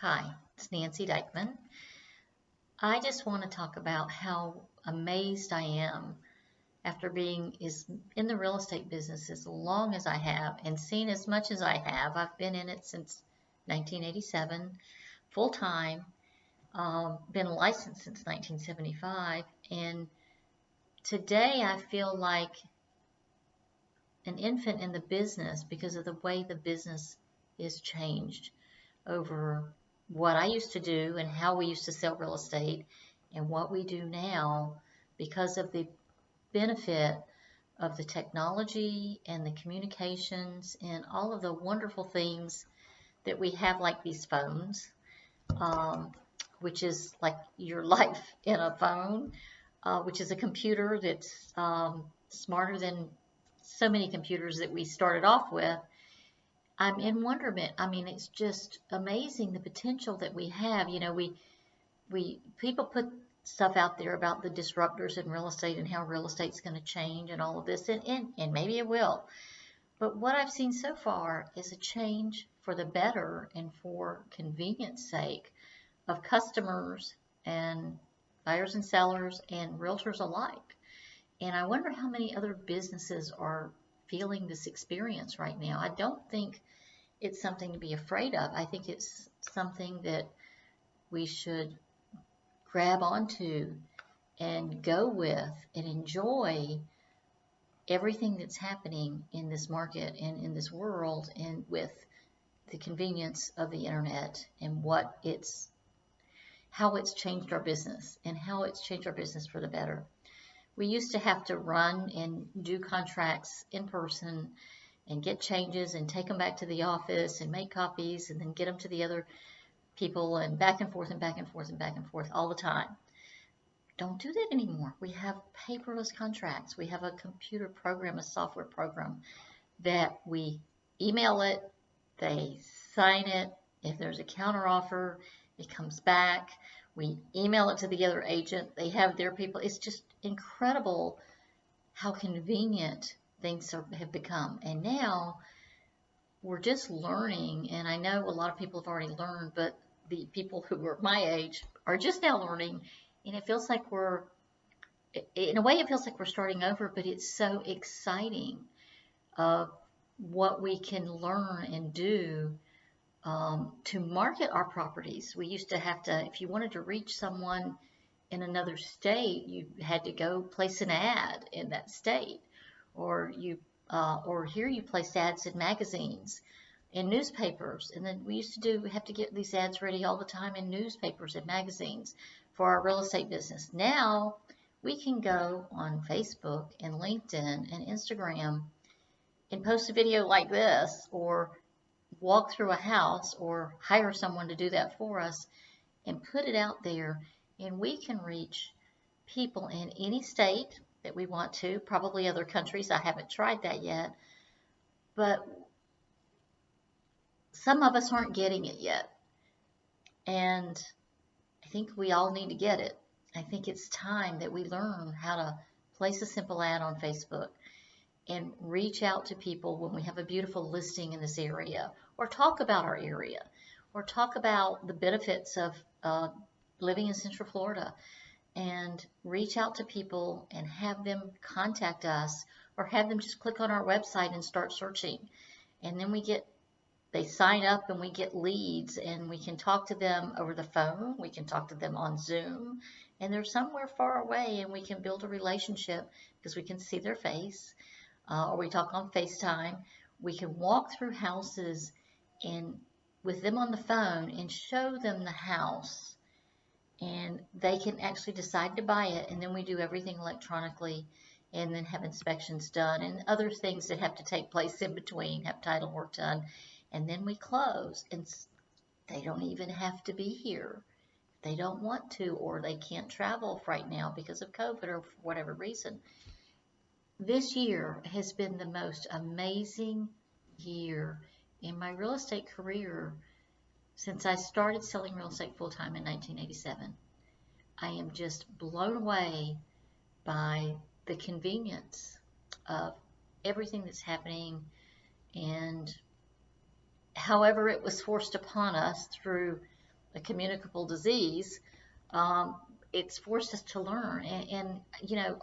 Hi, it's Nancy Dykeman. I just want to talk about how amazed I am after being in the real estate business as long as I have and seen as much as I have. I've been in it since 1987, full time, been licensed since 1975, and today I feel like an infant in the business because of the way the business is changed over what I used to do and how we used to sell real estate and what we do now because of the benefit of the technology and the communications and all of the wonderful things that we have, like these phones, um, which is like your life in a phone, which is a computer that's smarter than so many computers that we started off with. I'm in wonderment. I mean, it's just amazing the potential that we have. We people put stuff out there about the disruptors in real estate and how real estate's going to change and all of this, and maybe it will. But what I've seen so far is a change for the better and for convenience sake of customers and buyers and sellers and realtors alike. And I wonder how many other businesses are feeling this experience right now. I don't think it's something to be afraid of. I think it's something that we should grab onto and go with and enjoy everything that's happening in this market and in this world, and with the convenience of the internet and how it's changed our business and how it's changed our business for the better. We used to have to run and do contracts in person and get changes and take them back to the office and make copies and then get them to the other people, and back and forth and back and forth and back and forth all the time. Don't do that anymore. We have paperless contracts. We have a computer program, a software program that we email it, they sign it. If there's a counteroffer, it comes back. We email it to the other agent. They have their people. It's just incredible how convenient things have become. And now we're just learning, and I know a lot of people have already learned, but the people who are my age are just now learning, and it feels like in a way, it feels like we're starting over, but it's so exciting what we can learn and do to market our properties. We used to have to, if you wanted to reach someone in another state, you had to go place an ad in that state, or here you place ads in magazines, in newspapers, and then we have to get these ads ready all the time in newspapers and magazines for our real estate business. Now we can go on Facebook and LinkedIn and Instagram and post a video like this, or walk through a house, or hire someone to do that for us and put it out there, and we can reach people in any state that we want to, probably other countries. I haven't tried that yet, but some of us aren't getting it yet, and I think we all need to get it. I think it's time that we learn how to place a simple ad on Facebook and reach out to people when we have a beautiful listing in this area, or talk about our area, or talk about the benefits of living in Central Florida, and reach out to people and have them contact us, or have them just click on our website and start searching. And then they sign up and we get leads, and we can talk to them over the phone, we can talk to them on Zoom, and they're somewhere far away, and we can build a relationship because we can see their face, or we talk on FaceTime. We can walk through houses and with them on the phone and show them the house, and they can actually decide to buy it, and then we do everything electronically, and then have inspections done and other things that have to take place in between, have title work done, and then we close, and they don't even have to be here if they don't want to, or they can't travel right now because of COVID or for whatever reason. This year has been the most amazing year in my real estate career since I started selling real estate full-time in 1987. I am just blown away by the convenience of everything that's happening, and however it was forced upon us through a communicable disease, um, it's forced us to learn. And you know,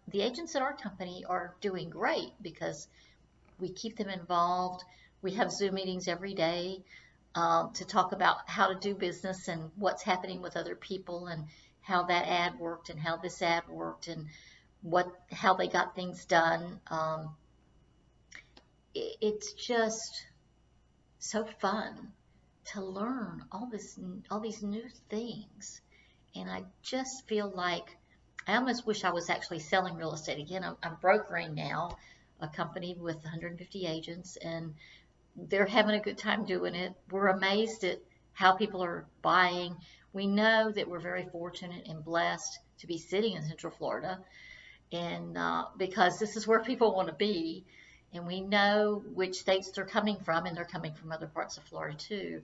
the agents at our company are doing great because we keep them involved. We have Zoom meetings every day to talk about how to do business and what's happening with other people and how that ad worked and how this ad worked and how they got things done. It's just so fun to learn all these new things. And I just feel like I almost wish I was actually selling real estate again. I'm brokering now a company with 150 agents, and they're having a good time doing it. We're amazed at how people are buying. We know that we're very fortunate and blessed to be sitting in Central Florida, and because this is where people want to be, and we know which states they're coming from, and they're coming from other parts of Florida too.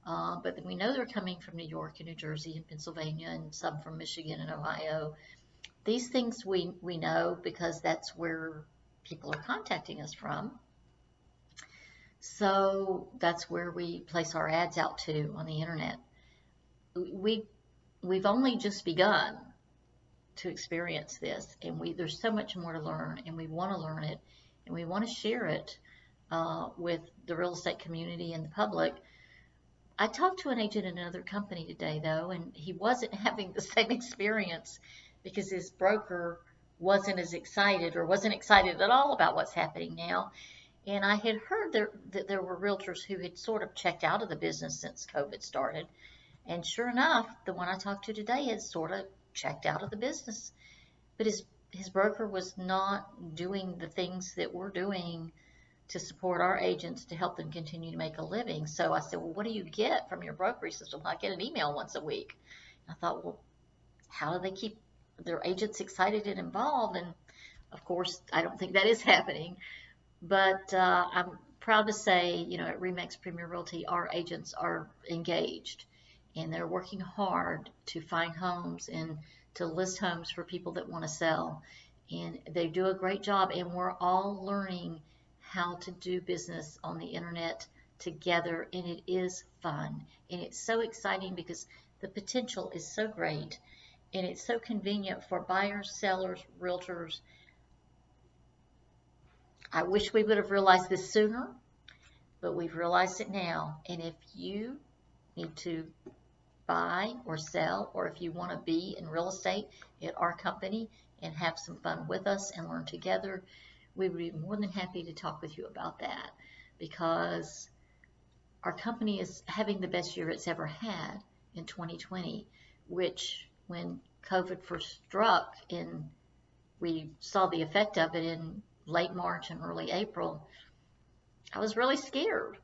But we know they're coming from New York and New Jersey and Pennsylvania, and some from Michigan and Ohio. These things we know because that's where people are contacting us from. So that's where we place our ads out to on the internet. We we've only just begun to experience this, and there's so much more to learn, and we want to learn it, and we want to share it with the real estate community and the public. I talked to an agent in another company today, though, and he wasn't having the same experience because his broker wasn't as excited or wasn't excited at all about what's happening now. And I had heard that there were realtors who had sort of checked out of the business since COVID started. And sure enough, the one I talked to today had sort of checked out of the business. But his broker was not doing the things that we're doing to support our agents to help them continue to make a living. So I said, well, what do you get from your brokerage system? I get an email once a week. I thought, well, how do they keep their agents excited and involved? And of course, I don't think that is happening. But I'm proud to say, you know, at Remax Premier Realty, our agents are engaged and they're working hard to find homes and to list homes for people that want to sell. And they do a great job, and we're all learning how to do business on the internet together, and it is fun. And it's so exciting because the potential is so great, and it's so convenient for buyers, sellers, realtors. I wish we would have realized this sooner, but we've realized it now. And if you need to buy or sell, or if you want to be in real estate at our company and have some fun with us and learn together, we would be more than happy to talk with you about that, because our company is having the best year it's ever had in 2020, which when COVID first struck and we saw the effect of it in late March and early April, I was really scared.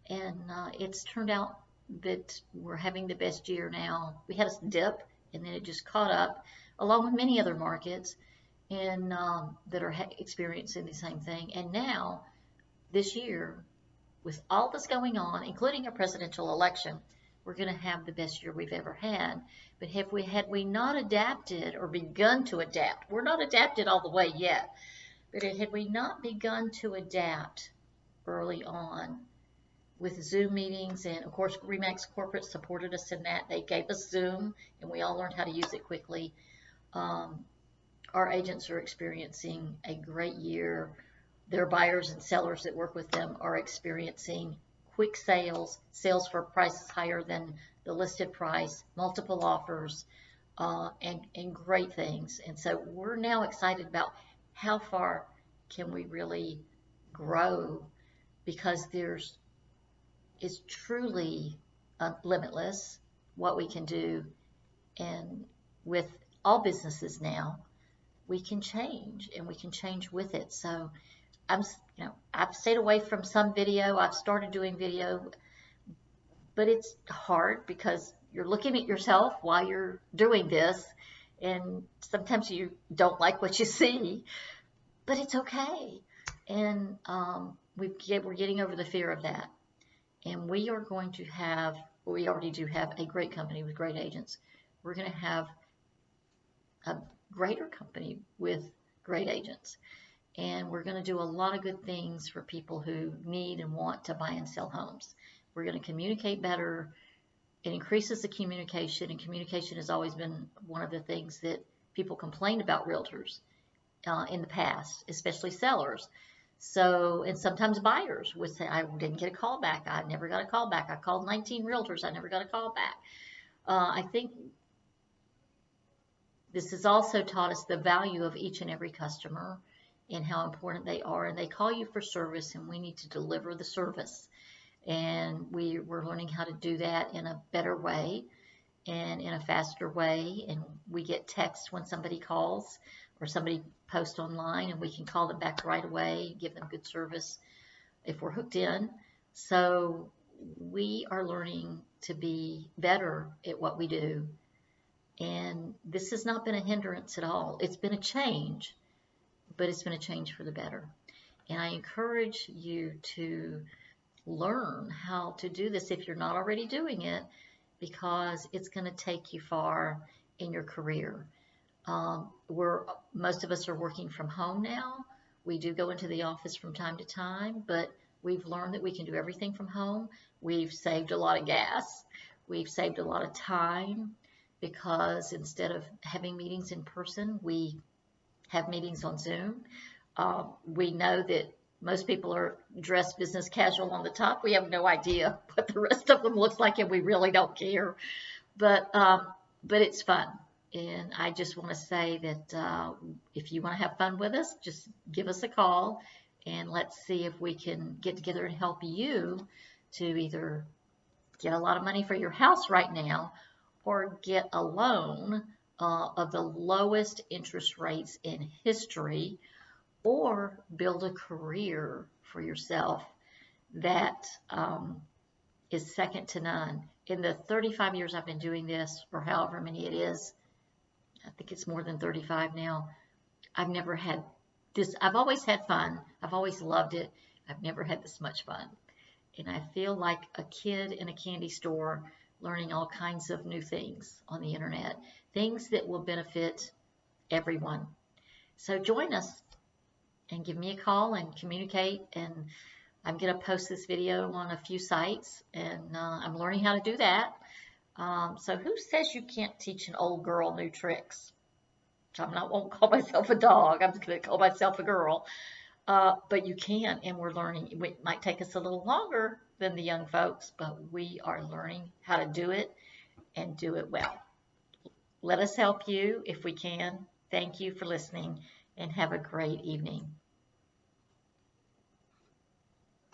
And it's turned out that we're having the best year now. We had a dip, and then it just caught up, along with many other markets, and that are experiencing the same thing. And now, this year, with all that's going on, including a presidential election, we're going to have the best year we've ever had. But had we not adapted or begun to adapt, we're not adapted all the way yet, but had we not begun to adapt early on with Zoom meetings, and of course Remax Corporate supported us in that. They gave us Zoom, and we all learned how to use it quickly. Our agents are experiencing a great year. Their buyers and sellers that work with them are experiencing quick sales, sales for prices higher than the listed price, multiple offers, and great things. And so we're now excited about how far can we really grow, because it's truly limitless what we can do. And with all businesses now, we can change, and we can change with it. So I've stayed away from some video. I've started doing video, but it's hard because you're looking at yourself while you're doing this, and sometimes you don't like what you see, but it's okay. And we're getting over the fear of that. And we are going to have, we already do have a great company with great agents. We're going to have a greater company with great agents. And we're going to do a lot of good things for people who need and want to buy and sell homes. We're going to communicate better. it increases the communication, and communication has always been one of the things that people complained about realtors in the past, especially sellers. So, and sometimes buyers would say, I didn't get a call back. I never got a call back. I called 19 realtors. I never got a call back. I think this has also taught us the value of each and every customer and how important they are. And they call you for service, and we need to deliver the service. And we're learning how to do that in a better way and in a faster way. And we get text when somebody calls or somebody posts online, and we can call them back right away, give them good service if we're hooked in. So we are learning to be better at what we do. And this has not been a hindrance at all. It's been a change, but it's been a change for the better. And I encourage you to learn how to do this if you're not already doing it, because it's going to take you far in your career. Most of us are working from home now. We do go into the office from time to time, but we've learned that we can do everything from home. We've saved a lot of gas. We've saved a lot of time, because instead of having meetings in person, we have meetings on Zoom. We know that most people are dressed business casual on the top. We have no idea what the rest of them looks like, and we really don't care. But it's fun. And I just want to say that if you want to have fun with us, just give us a call, and let's see if we can get together and help you to either get a lot of money for your house right now, or get a loan of the lowest interest rates in history, or build a career for yourself that is second to none. In the 35 years I've been doing this, or however many it is, I think it's more than 35 now, I've never had this. I've always had fun. I've always loved it. I've never had this much fun. And I feel like a kid in a candy store learning all kinds of new things on the internet, things that will benefit everyone. So join us and give me a call and communicate. And I'm going to post this video on a few sites, and I'm learning how to do that. So who says you can't teach an old girl new tricks? Won't call myself a dog. I'm just going to call myself a girl. But you can, and we're learning. It might take us a little longer than the young folks, but we are learning how to do it and do it well. Let us help you if we can. Thank you for listening, and have a great evening.